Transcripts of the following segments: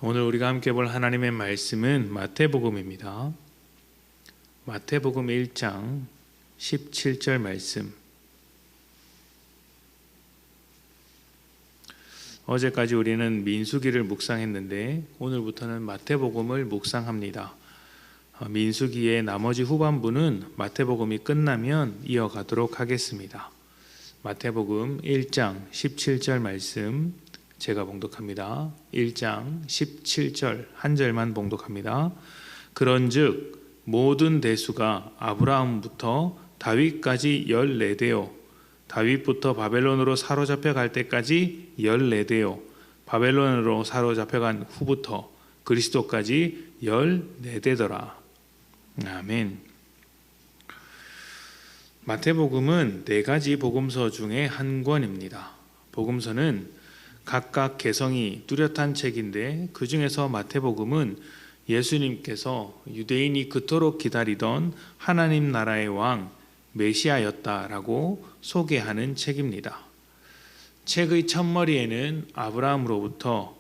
오늘 우리가 함께 볼 하나님의 말씀은 마태복음입니다. 마태복음 1장 17절 말씀. 어제까지 우리는 민수기를 묵상했는데 오늘부터는 마태복음을 묵상합니다. 민수기의 나머지 후반부는 마태복음이 끝나면 이어가도록 하겠습니다. 마태복음 1장 17절 말씀 제가 봉독합니다. 1장 17절 한 절만 봉독합니다. 그런즉 모든 대수가 아브라함부터 다윗까지 14대요 다윗부터 바벨론으로 사로잡혀 갈 때까지 14대요 바벨론으로 사로잡혀간 후부터 그리스도까지 14대더라. 아멘. 마태복음은 4가지 복음서 중에 한 권입니다. 복음서는 각각 개성이 뚜렷한 책인데 그 중에서 마태복음은 예수님께서 유대인이 그토록 기다리던 하나님 나라의 왕 메시아였다라고 소개하는 책입니다. 책의 첫머리에는 아브라함으로부터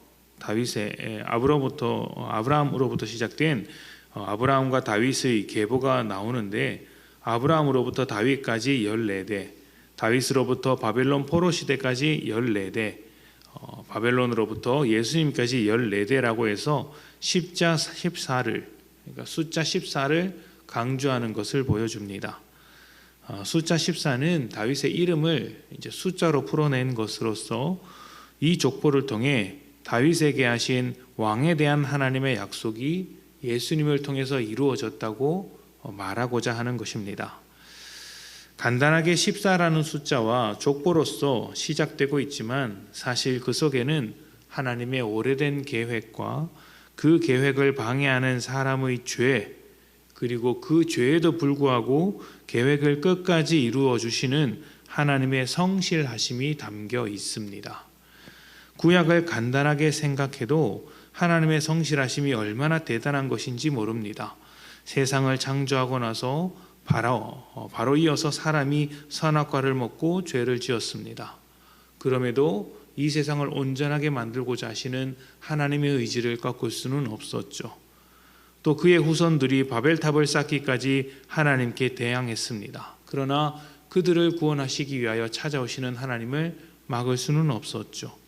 시작된 아브라함과 다윗의 계보가 나오는데 아브라함으로부터 다윗까지 14대, 다윗으로부터 바벨론 포로 시대까지 14대, 바벨론으로부터 예수님까지 14대라고 해서 숫자 14를 강조하는 것을 보여줍니다. 숫자 14는 다윗의 이름을 이제 숫자로 풀어낸 것으로서 이 족보를 통해 다윗에게 하신 왕에 대한 하나님의 약속이 예수님을 통해서 이루어졌다고 말하고자 하는 것입니다. 간단하게 14라는 숫자와 족보로서 시작되고 있지만 사실 그 속에는 하나님의 오래된 계획과 그 계획을 방해하는 사람의 죄, 그리고 그 죄에도 불구하고 계획을 끝까지 이루어 주시는 하나님의 성실하심이 담겨 있습니다. 구약을 간단하게 생각해도 하나님의 성실하심이 얼마나 대단한 것인지 모릅니다. 세상을 창조하고 나서 바로 이어서 사람이 선악과를 먹고 죄를 지었습니다. 그럼에도 이 세상을 온전하게 만들고자 하시는 하나님의 의지를 꺾을 수는 없었죠. 또 그의 후손들이 바벨탑을 쌓기까지 하나님께 대항했습니다. 그러나 그들을 구원하시기 위하여 찾아오시는 하나님을 막을 수는 없었죠.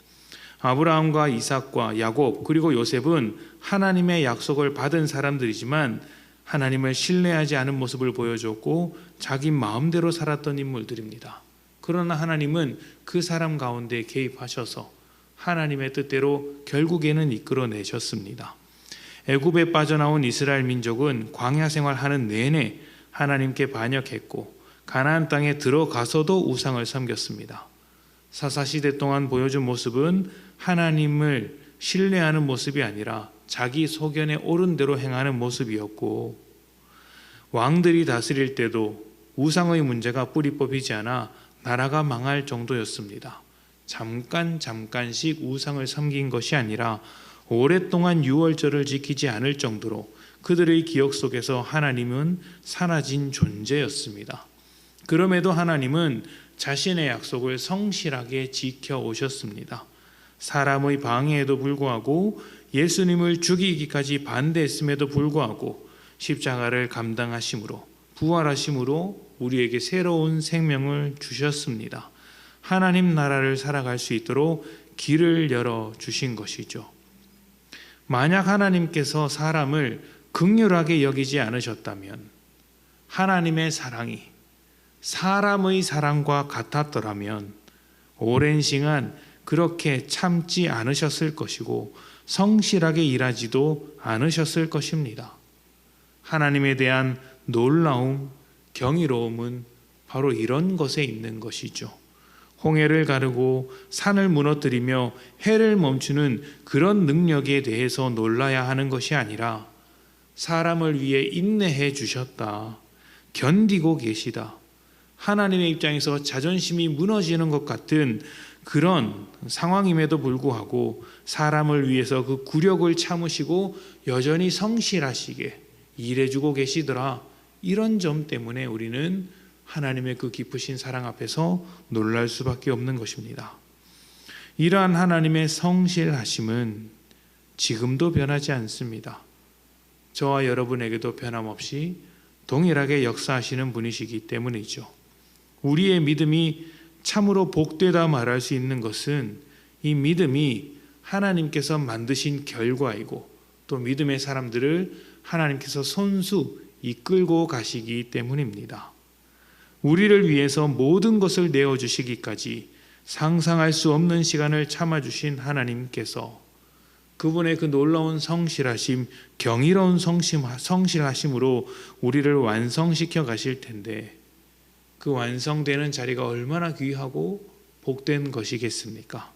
아브라함과 이삭과 야곱 그리고 요셉은 하나님의 약속을 받은 사람들이지만 하나님을 신뢰하지 않은 모습을 보여줬고 자기 마음대로 살았던 인물들입니다. 그러나 하나님은 그 사람 가운데 개입하셔서 하나님의 뜻대로 결국에는 이끌어내셨습니다. 애굽에 빠져나온 이스라엘 민족은 광야 생활하는 내내 하나님께 반역했고 가나안 땅에 들어가서도 우상을 섬겼습니다. 사사시대 동안 보여준 모습은 하나님을 신뢰하는 모습이 아니라 자기 소견에 옳은 대로 행하는 모습이었고 왕들이 다스릴 때도 우상의 문제가 뿌리 뽑히지 않아 나라가 망할 정도였습니다. 잠깐씩 우상을 섬긴 것이 아니라 오랫동안 유월절을 지키지 않을 정도로 그들의 기억 속에서 하나님은 사라진 존재였습니다. 그럼에도 하나님은 자신의 약속을 성실하게 지켜오셨습니다. 사람의 방해에도 불구하고 예수님을 죽이기까지 반대했음에도 불구하고 십자가를 감당하심으로 부활하심으로 우리에게 새로운 생명을 주셨습니다. 하나님 나라를 살아갈 수 있도록 길을 열어주신 것이죠. 만약 하나님께서 사람을 긍휼하게 여기지 않으셨다면 하나님의 사랑이 사람의 사랑과 같았더라면 오랜 시간 그렇게 참지 않으셨을 것이고 성실하게 일하지도 않으셨을 것입니다. 하나님에 대한 놀라움, 경이로움은 바로 이런 것에 있는 것이죠. 홍해를 가르고 산을 무너뜨리며 해를 멈추는 그런 능력에 대해서 놀라야 하는 것이 아니라 사람을 위해 인내해 주셨다. 견디고 계시다. 하나님의 입장에서 자존심이 무너지는 것 같은 그런 상황임에도 불구하고 사람을 위해서 그 굴욕을 참으시고 여전히 성실하시게 일해주고 계시더라. 이런 점 때문에 우리는 하나님의 그 깊으신 사랑 앞에서 놀랄 수밖에 없는 것입니다. 이러한 하나님의 성실하심은 지금도 변하지 않습니다. 저와 여러분에게도 변함없이 동일하게 역사하시는 분이시기 때문이죠. 우리의 믿음이 참으로 복되다 말할 수 있는 것은 이 믿음이 하나님께서 만드신 결과이고 또 믿음의 사람들을 하나님께서 손수 이끌고 가시기 때문입니다. 우리를 위해서 모든 것을 내어주시기까지 상상할 수 없는 시간을 참아주신 하나님께서 그분의 그 놀라운 성실하심, 경이로운 성실하심으로 우리를 완성시켜 가실 텐데 그 완성되는 자리가 얼마나 귀하고 복된 것이겠습니까?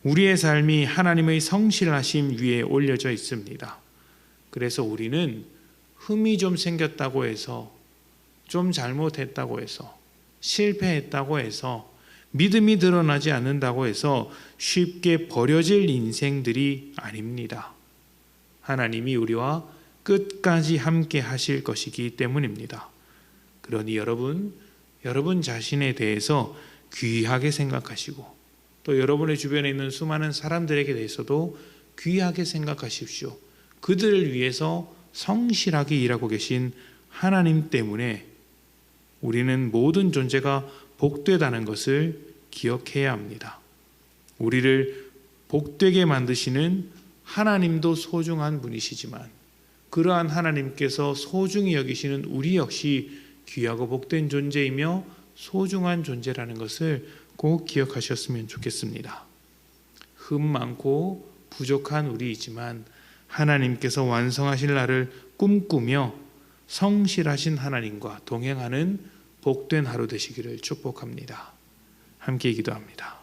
우리의 삶이 하나님의 성실하심 위에 올려져 있습니다. 그래서 우리는 흠이 좀 생겼다고 해서, 좀 잘못했다고 해서, 실패했다고 해서, 믿음이 드러나지 않는다고 해서 쉽게 버려질 인생들이 아닙니다. 하나님이 우리와 끝까지 함께 하실 것이기 때문입니다. 그러니 여러분 자신에 대해서 귀하게 생각하시고 또 여러분의 주변에 있는 수많은 사람들에게 대해서도 귀하게 생각하십시오. 그들을 위해서 성실하게 일하고 계신 하나님 때문에 우리는 모든 존재가 복되다는 것을 기억해야 합니다. 우리를 복되게 만드시는 하나님도 소중한 분이시지만 그러한 하나님께서 소중히 여기시는 우리 역시 귀하고 복된 존재이며 소중한 존재라는 것을 꼭 기억하셨으면 좋겠습니다. 흠 많고 부족한 우리이지만 하나님께서 완성하실 날을 꿈꾸며 성실하신 하나님과 동행하는 복된 하루 되시기를 축복합니다. 함께 기도합니다.